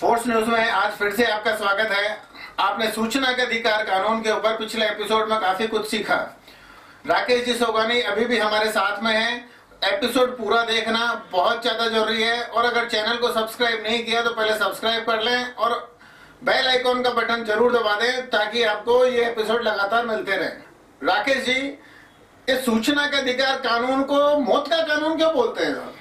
Force news में आज फिर से आपका स्वागत है। आपने सूचना के अधिकार कानून के ऊपर पिछले एपिसोड में काफी कुछ सीखा। राकेश जी सोगानी अभी भी हमारे साथ में हैं। एपिसोड पूरा देखना बहुत ज्यादा जरूरी है और अगर चैनल को सब्सक्राइब नहीं किया तो पहले सब्सक्राइब कर लें और बेल आइकॉन का बटन जरूर दबा दें ताकि आपको ये एपिसोड लगातार मिलते रहे। राकेश जी, इस सूचना के अधिकार कानून को मौत का कानून क्यों बोलते हैं?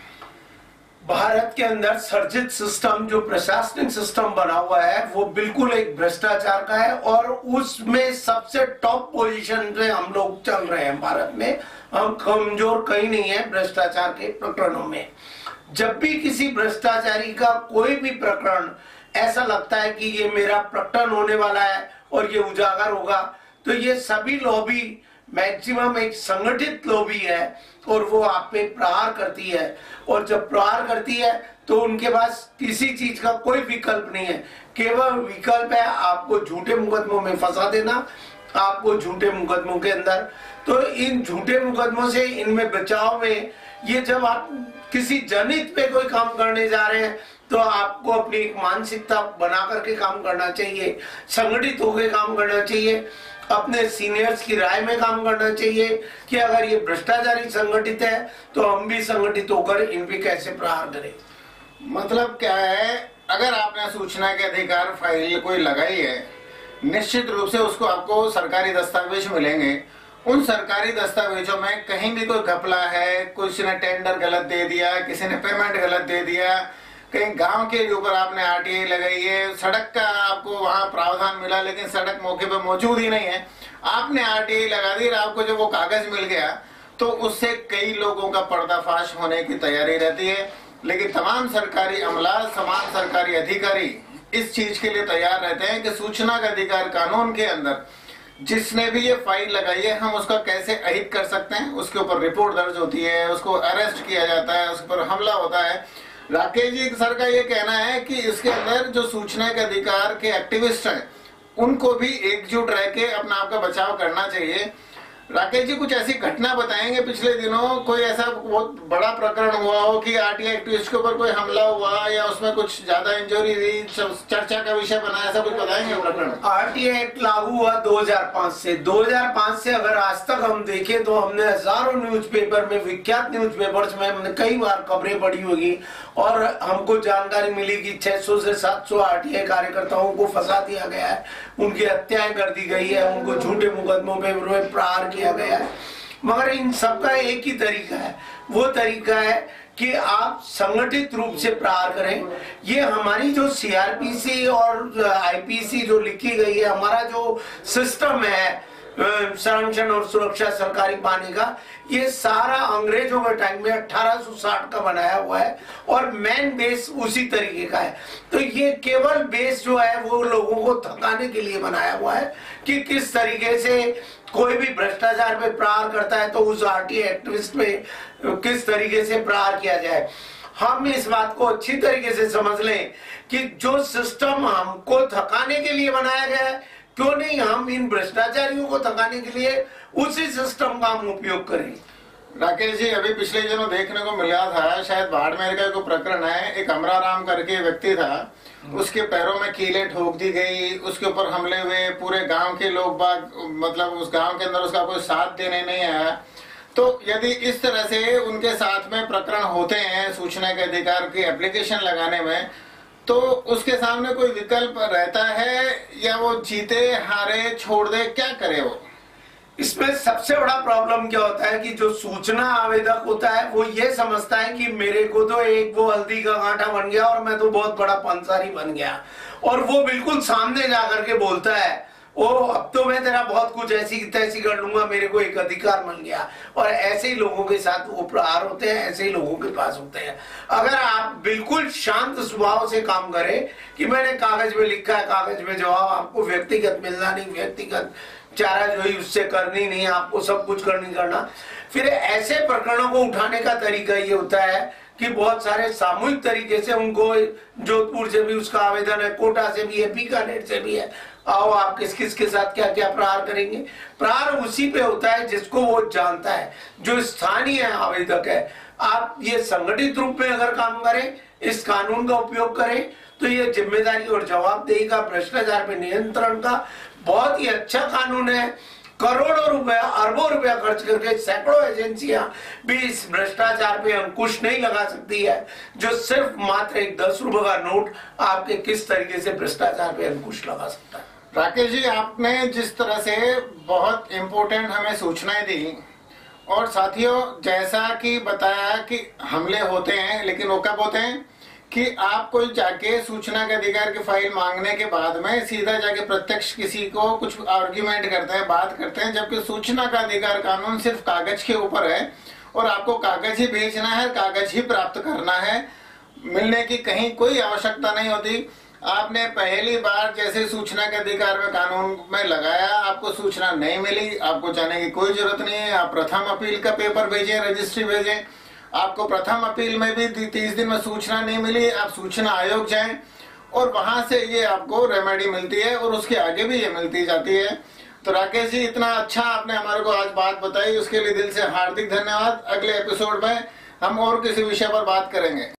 भारत के अंदर सर्जित सिस्टम जो प्रशासनिक सिस्टम बना हुआ है वो बिल्कुल एक भ्रष्टाचार का है और उसमें सबसे टॉप पोजीशन पे हम लोग चल रहे हैं। भारत में हम कमजोर कहीं नहीं है भ्रष्टाचार के प्रकरणों में। जब भी किसी भ्रष्टाचारी का कोई भी प्रकरण ऐसा लगता है कि ये मेरा प्रकरण होने वाला है और ये उजागर होगा, तो ये सभी लॉबी मैक्सिमम एक संगठित लॉबी है और वो आप पे प्रहार करती है। और जब प्रहार करती है तो उनके पास किसी चीज का कोई विकल्प नहीं है, केवल विकल्प है आपको झूठे मुकदमों में फंसा देना, आपको झूठे मुकदमों के अंदर। तो इन झूठे मुकदमों से इनमें बचाव में ये जब आप किसी जनहित पे कोई काम करने जा रहे हैं तो आपको अपनी एक मानसिकता बना करके काम करना चाहिए, संगठित होकर काम करना चाहिए, अपने सीनियर्स की राय में काम करना चाहिए कि अगर ये भ्रष्टाचारी संगठित है तो हम भी संगठित होकर इन पे कैसे प्रहार करें। मतलब क्या है, अगर आपने सूचना के अधिकार फाइल कोई लगाई है, निश्चित रूप से उसको आपको सरकारी दस्तावेज मिलेंगे। उन सरकारी दस्तावेजों में कहीं भी कोई घपला है, किसी ने टेंडर गलत दे दिया, किसी ने पेमेंट गलत दे दिया, कहीं गांव के ऊपर आपने आरटीआई लगाई है, सड़क का आपको वहां प्रावधान मिला लेकिन सड़क मौके पे मौजूद ही नहीं है, आपने आरटीआई लगा दी और आपको जब वो कागज मिल गया तो उससे कई लोगों का पर्दाफाश होने की तैयारी रहती है। लेकिन तमाम सरकारी अमला, तमाम सरकारी अधिकारी इस चीज के लिए तैयार रहते हैं कि सूचना का अधिकार कानून के अंदर जिसने भी ये फाइल लगाई है हम उसका कैसे अहित कर सकते हैं। उसके ऊपर रिपोर्ट दर्ज होती है, उसको अरेस्ट किया जाता है, उस पर हमला होता है। राकेश जी सर का ये कहना है कि इसके अंदर जो सूचना के अधिकार के एक्टिविस्ट हैं उनको भी एकजुट रह के अपना आपका बचाव करना चाहिए। राकेश जी, कुछ ऐसी घटना बताएंगे पिछले दिनों कोई ऐसा बहुत बड़ा प्रकरण हुआ हो कि आरटीआई एक्टिविस्ट के ऊपर कोई हमला हुआ या उसमें कुछ ज्यादा इंजरी हुई, चर्चा का विषय बना, ऐसा कुछ बताएंगे प्रकरण? आरटीआई एक्ट लागू हुआ 2005 से अगर आज तक हम देखें तो हमने हजारों न्यूज़पेपर में, विख्यात न्यूज़पेपर्स में हमने कई बार खबरें पढ़ी होगी और हमको जानकारी मिली कि 600 से 700 आरटीआई कार्यकर्ताओं को फंसा दिया गया है, उनकी हत्याएं कर दी गई है, उनको झूठे मुकदमों पे प्रहार किया गया है। मगर इन सबका एक ही तरीका है, वो तरीका है कि आप संगठित रूप से प्रहार करें। ये हमारी जो सीआरपीसी और आईपीसी जो लिखी गई है, हमारा जो सिस्टम है संरक्षण और सुरक्षा सरकारी पाने का, ये सारा अंग्रेजों के टाइम में 1860 का बनाया हुआ है और मेन बेस उसी तरीके का है। तो ये केवल बेस जो है वो लोगों को थकाने के लिए बनाया हुआ है कि किस तरीके से कोई भी भ्रष्टाचार पे प्रहार करता है तो उस आरटीआई एक्टिविस्ट पे किस तरीके से प्रहार किया जाए। हम इस बात को अच्छी तरीके से समझ लें कि जो सिस्टम हमको थकाने के लिए बनाया गया है, क्यों नहीं हम इन भ्रष्टाचारियों को थकाने के लिए उसी सिस्टम का हम उपयोग करें। राकेश जी, अभी पिछले दिनों देखने को मिला था, शायद बाड़मेर का कोई प्रकरण है, एक अमराराम करके व्यक्ति था, उसके पैरों में कीलें ठोक दी गई, उसके ऊपर हमले हुए, पूरे गांव के लोग बाग, मतलब उस गांव के अंदर उसका कोई साथ देने नहीं आया। तो यदि इस तरह से उनके साथ में प्रकरण होते हैं सूचना के अधिकार की एप्लीकेशन लगाने में, तो उसके सामने कोई विकल्प रहता है या वो जीते हारे छोड़ दे, क्या करे वो? इसमें सबसे बड़ा प्रॉब्लम क्या होता है कि जो सूचना आवेदक होता है वो ये समझता है कि मेरे को तो एक वो हल्दी का कांटा बन गया और मैं तो बहुत बड़ा पंसारी बन गया, और वो बिल्कुल सामने जाकर के बोलता है ओ अब तो मैं तेरा बहुत कुछ ऐसी तैसी कर लूंगा, मेरे को एक अधिकार मिल गया। और ऐसे ही लोगों के साथ वो प्रहार होते हैं, ऐसे ही लोगों के पास होते हैं। अगर आप बिल्कुल शांत स्वभाव से काम करें कि मैंने कागज में लिखा है, कागज में जवाब, आपको व्यक्तिगत मिलना नहीं, व्यक्तिगत चारा जो ही उससे करनी नहीं, आपको सब कुछ करना। फिर ऐसे प्रकरणों को उठाने का तरीका ये होता है कि बहुत सारे सामूहिक तरीके से उनको, जोधपुर से भी उसका आवेदन है, कोटा से भी है, बीकानेर से भी है, आओ आप किस किस के साथ क्या क्या प्रहार करेंगे। प्रहार उसी पे होता है जिसको वो जानता है, जो स्थानीय आवेदक है। आप ये संगठित रूप में अगर काम करें, इस कानून का उपयोग करें, तो ये जिम्मेदारी और जवाबदेही का, भ्रष्टाचार पे नियंत्रण का बहुत ही अच्छा कानून है। करोड़ों रुपया, अरबों रुपया खर्च करके सैकड़ों एजेंसियां भी इस भ्रष्टाचार पे अंकुश नहीं लगा सकती है, जो सिर्फ मात्र एक 10 रुपए का नोट आपके किस तरीके से भ्रष्टाचार पे अंकुश लगा सकता है। राकेश जी, आपने जिस तरह से बहुत इम्पोर्टेंट हमें सूचनाएं दी, और साथियों जैसा कि बताया कि हमले होते हैं, लेकिन वो कब होते हैं कि आप कोई जाके सूचना के अधिकार की फाइल मांगने के बाद में सीधा जाके प्रत्यक्ष किसी को कुछ आर्ग्यूमेंट करते हैं, बात करते हैं, जबकि सूचना का अधिकार कानून सिर्फ कागज के ऊपर है और आपको कागज ही भेजना है, कागज ही प्राप्त करना है, मिलने की कहीं कोई आवश्यकता नहीं होती। आपने पहली बार जैसे सूचना के अधिकार में कानून में लगाया, आपको सूचना नहीं मिली, आपको जाने की कोई जरूरत नहीं है। आप प्रथम अपील का पेपर भेजें, रजिस्ट्री भेजें। आपको प्रथम अपील में भी 30 दिन में सूचना नहीं मिली, आप सूचना आयोग जाएं और वहां से ये आपको रेमेडी मिलती है और उसके आगे भी ये मिलती जाती है। तो राकेश जी, इतना अच्छा आपने हमारे को आज बात बताई, उसके लिए दिल से हार्दिक धन्यवाद। अगले एपिसोड में हम और किसी विषय पर बात करेंगे।